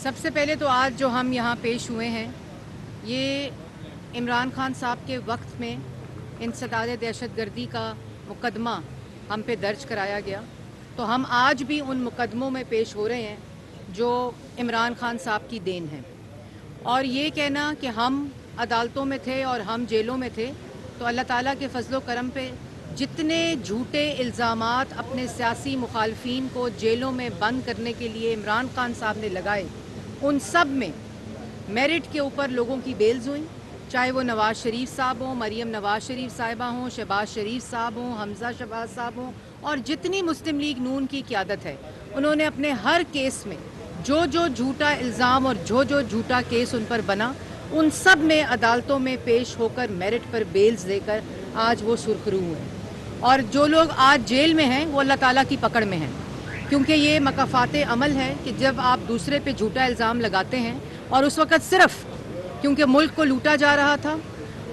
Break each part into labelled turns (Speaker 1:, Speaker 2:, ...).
Speaker 1: سب سے پہلے تو آج جو ہم یہاں پیش ہوئے ہیں یہ عمران خان صاحب کے وقت میں انسداد دہشت گردی کا مقدمہ ہم پہ درج کرایا گیا، تو ہم آج بھی ان مقدموں میں پیش ہو رہے ہیں جو عمران خان صاحب کی دین ہے۔ اور یہ کہنا کہ ہم عدالتوں میں تھے اور ہم جیلوں میں تھے، تو اللہ تعالیٰ کے فضل و کرم پہ جتنے جھوٹے الزامات اپنے سیاسی مخالفین کو جیلوں میں بند کرنے کے لیے عمران خان صاحب نے لگائے، ان سب میں میرٹ کے اوپر لوگوں کی بیلز ہوئیں، چاہے وہ نواز شریف صاحب ہوں، مریم نواز شریف صاحبہ ہوں، شہباز شریف صاحب ہوں، حمزہ شہباز صاحب ہوں، اور جتنی مسلم لیگ نون کی قیادت ہے، انہوں نے اپنے ہر کیس میں جو جھوٹا الزام اور جو جھوٹا کیس ان پر بنا، ان سب میں عدالتوں میں پیش ہو کر میرٹ پر بیلز لے کر آج وہ سرخرو ہوئے۔ اور جو لوگ آج جیل میں ہیں وہ اللہ تعالیٰ کی پکڑ میں ہیں، کیونکہ یہ مکافات عمل ہے کہ جب آپ دوسرے پہ جھوٹا الزام لگاتے ہیں، اور اس وقت صرف کیونکہ ملک کو لوٹا جا رہا تھا،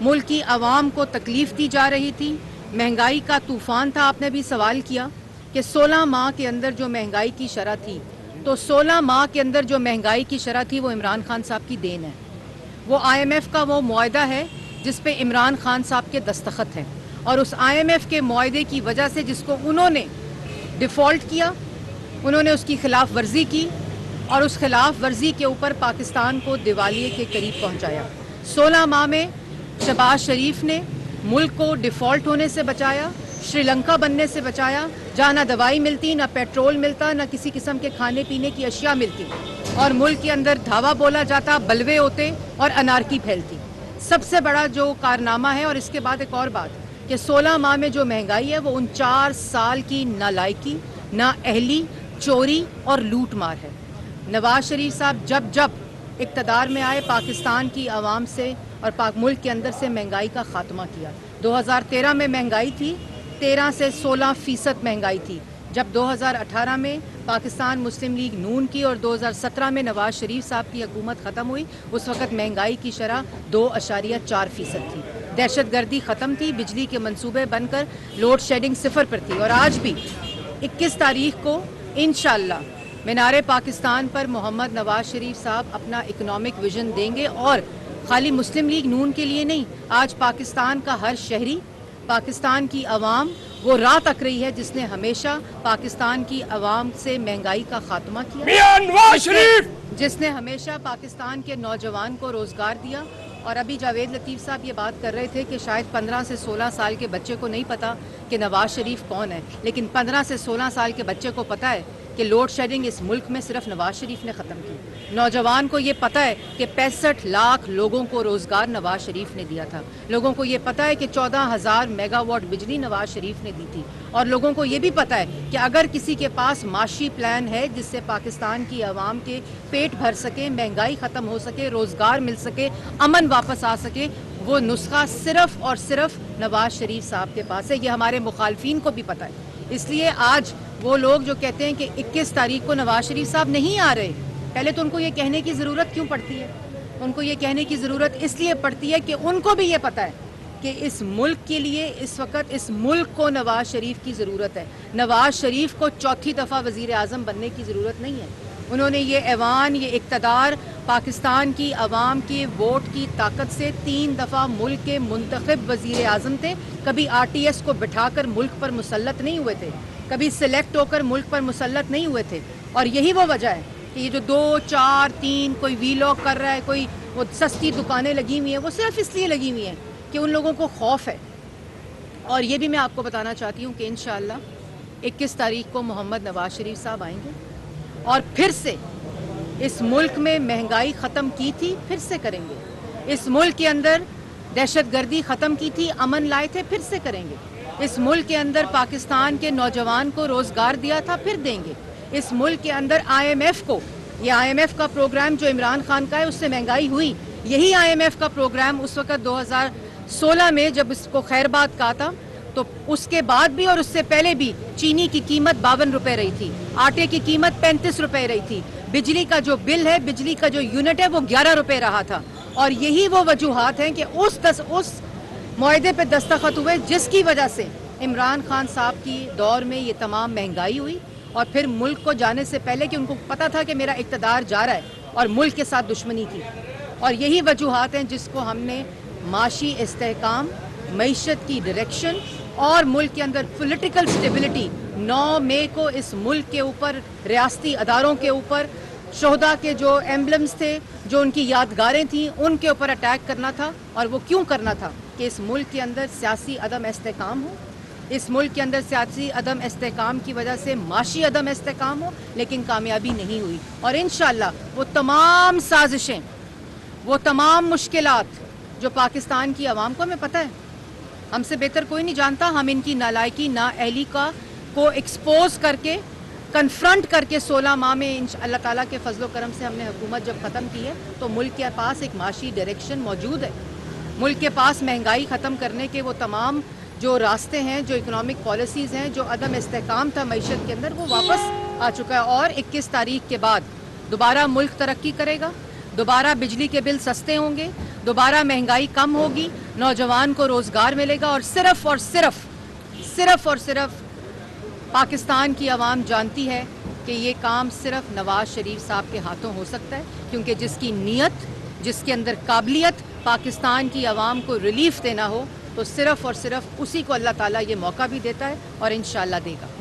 Speaker 1: ملک کی عوام کو تکلیف دی جا رہی تھی، مہنگائی کا طوفان تھا۔ آپ نے بھی سوال کیا کہ 16 ماہ کے اندر جو مہنگائی کی شرح تھی، تو 16 ماہ کے اندر جو مہنگائی کی شرح تھی وہ عمران خان صاحب کی دین ہے۔ وہ IMF کا وہ معاہدہ ہے جس پہ عمران خان صاحب کے دستخط ہیں، اور اس IMF کے معاہدے کی وجہ سے جس کو انہوں نے ڈیفالٹ کیا، انہوں نے اس کی خلاف ورزی کی، اور اس خلاف ورزی کے اوپر پاکستان کو دیوالیے کے قریب پہنچایا۔ 16 ماہ میں شہباز شریف نے ملک کو ڈیفالٹ ہونے سے بچایا، شری لنکا بننے سے بچایا، جہاں نہ دوائی ملتی، نہ پیٹرول ملتا، نہ کسی قسم کے کھانے پینے کی اشیاء ملتی، اور ملک کے اندر دھاوا بولا جاتا، بلوے ہوتے اور انارکی پھیلتی۔ سب سے بڑا جو کارنامہ ہے، اور اس کے بعد ایک اور بات کہ 16 ماہ میں جو مہنگائی ہے وہ ان 4 سال کی نالائکی، نااہلی، چوری اور لوٹ مار ہے۔ نواز شریف صاحب جب اقتدار میں آئے، پاکستان کی عوام سے اور پاک ملک کے اندر سے مہنگائی کا خاتمہ کیا۔ 2013 میں مہنگائی تھی 13 سے 16% مہنگائی تھی، جب 2018 میں پاکستان مسلم لیگ نون کی اور 2017 میں نواز شریف صاحب کی حکومت ختم ہوئی، اس وقت مہنگائی کی شرح 2.4% تھی۔ دہشت گردی ختم تھی، بجلی کے منصوبے بن کر لوڈ شیڈنگ 0 پر تھی، اور آج بھی 21 تاریخ کو انشاءاللہ مینار پاکستان پر محمد نواز شریف صاحب اپنا اکنامک ویژن دیں گے، اور خالی مسلم لیگ نون کے لیے نہیں، آج پاکستان کا ہر شہری، پاکستان کی عوام وہ راہ تک رہی ہے جس نے ہمیشہ پاکستان کی عوام سے مہنگائی کا خاتمہ کیا،
Speaker 2: میاں نواز شریف
Speaker 1: جس نے ہمیشہ پاکستان کے نوجوان کو روزگار دیا۔ اور ابھی جاوید لطیف صاحب یہ بات کر رہے تھے کہ شاید 15 سے 16 سال کے بچے کو نہیں پتا کہ نواز شریف کون ہے، لیکن 15 سے 16 سال کے بچے کو پتا ہے کہ لوڈ شیڈنگ اس ملک میں صرف نواز شریف نے ختم کی۔ نوجوان کو یہ پتا ہے کہ 65 لاکھ لوگوں کو روزگار نواز شریف نے دیا تھا۔ لوگوں کو یہ پتا ہے کہ 14,000 میگا واٹ بجلی نواز شریف نے دی تھی، اور لوگوں کو یہ بھی پتا ہے کہ اگر کسی کے پاس معاشی پلان ہے جس سے پاکستان کی عوام کے پیٹ بھر سکے، مہنگائی ختم ہو سکے، روزگار مل سکے، امن واپس آ سکے، وہ نسخہ صرف اور صرف نواز شریف صاحب کے پاس ہے۔ یہ ہمارے مخالفین کو بھی پتا ہے۔ اس لیے آج وہ لوگ جو کہتے ہیں کہ 21 تاریخ کو نواز شریف صاحب نہیں آ رہے، پہلے تو ان کو یہ کہنے کی ضرورت کیوں پڑتی ہے؟ ان کو یہ کہنے کی ضرورت اس لیے پڑتی ہے کہ ان کو بھی یہ پتا ہے کہ اس ملک کے لیے اس وقت اس ملک کو نواز شریف کی ضرورت ہے۔ نواز شریف کو چوتھی دفعہ وزیر اعظم بننے کی ضرورت نہیں ہے۔ انہوں نے یہ ایوان، یہ اقتدار پاکستان کی عوام کے ووٹ کی طاقت سے 3 دفعہ ملک کے منتخب وزیر اعظم تھے۔ کبھی RTS کو بٹھا کر ملک پر مسلط نہیں ہوئے تھے، کبھی سلیکٹ ہو کر ملک پر مسلط نہیں ہوئے تھے، اور یہی وہ وجہ ہے کہ یہ جو 2، 4، 3 کوئی ویلاگ کر رہا ہے، کوئی وہ سستی دکانیں لگی ہوئی ہیں، وہ صرف اس لیے لگی ہوئی ہیں کہ ان لوگوں کو خوف ہے۔ اور یہ بھی میں آپ کو بتانا چاہتی ہوں کہ انشاءاللہ 21 تاریخ کو محمد نواز شریف صاحب آئیں گے، اور پھر سے اس ملک میں مہنگائی ختم کی تھی، پھر سے کریں گے۔ اس ملک کے اندر دہشت گردی ختم کی تھی، امن لائے تھے، پھر سے کریں گے۔ اس ملک کے اندر پاکستان کے نوجوان کو روزگار دیا تھا، پھر دیں گے۔ اس ملک کے اندر IMF کو، یہ IMF کا پروگرام جو عمران خان کا ہے، اس سے مہنگائی ہوئی۔ یہی IMF کا پروگرام اس وقت 2016 میں جب اس کو خیر بات کہا تھا، تو اس کے بعد بھی اور اس سے پہلے بھی چینی کی قیمت 52 روپے رہی تھی، آٹے کی قیمت 35 روپے رہی تھی، بجلی کا جو بل ہے، بجلی کا جو یونٹ ہے، وہ 11 روپے رہا تھا۔ اور یہی وہ وجوہات ہیں کہ اس معاہدے پہ دستخط ہوئے جس کی وجہ سے عمران خان صاحب کی دور میں یہ تمام مہنگائی ہوئی، اور پھر ملک کو جانے سے پہلے کہ ان کو پتا تھا کہ میرا اقتدار جا رہا ہے، اور ملک کے ساتھ دشمنی کی. اور یہی وجوہات ہیں جس کو ہم نے معاشی استحکام, معیشت کی ڈائریکشن اور ملک کے اندر پولیٹیکل سٹیبلٹی, 9 مئی کو اس ملک کے اوپر, ریاستی اداروں کے اوپر, شہداء کے جو ایمبلمز تھے, جو ان کی یادگاریں تھیں, ان کے اوپر اٹیک کرنا تھا. اور وہ کیوں کرنا تھا؟ کہ اس ملک کے اندر سیاسی عدم استحکام ہو, اس ملک کے اندر سیاسی عدم استحکام کی وجہ سے معاشی عدم استحکام ہو, لیکن کامیابی نہیں ہوئی. اور انشاءاللہ وہ تمام سازشیں, وہ تمام مشکلات جو پاکستان کی عوام کو, ہمیں پتہ ہے, ہم سے بہتر کوئی نہیں جانتا, ہم ان کی نالائکی, نااہلی کو ایکسپوز کر کے, کنفرنٹ کر کے 16 ماہ میں اللہ تعالیٰ کے فضل و کرم سے ہم نے حکومت جب ختم کی ہے تو ملک کے پاس ایک معاشی ڈائریکشن موجود ہے. ملک کے پاس مہنگائی ختم کرنے کے وہ تمام جو راستے ہیں, جو اکنامک پالیسیز ہیں, جو عدم استحکام تھا معیشت کے اندر, وہ واپس آ چکا ہے. اور 21 تاریخ کے بعد دوبارہ ملک ترقی کرے گا, دوبارہ بجلی کے بل سستے ہوں گے, دوبارہ مہنگائی کم ہوگی, نوجوان کو روزگار ملے گا. اور صرف اور صرف پاکستان کی عوام جانتی ہے کہ یہ کام صرف نواز شریف صاحب کے ہاتھوں ہو سکتا ہے, کیونکہ جس کی نیت, جس کے اندر قابلیت پاکستان کی عوام کو ریلیف دینا ہو, تو صرف اور صرف اسی کو اللہ تعالیٰ یہ موقع بھی دیتا ہے اور انشاءاللہ دے گا.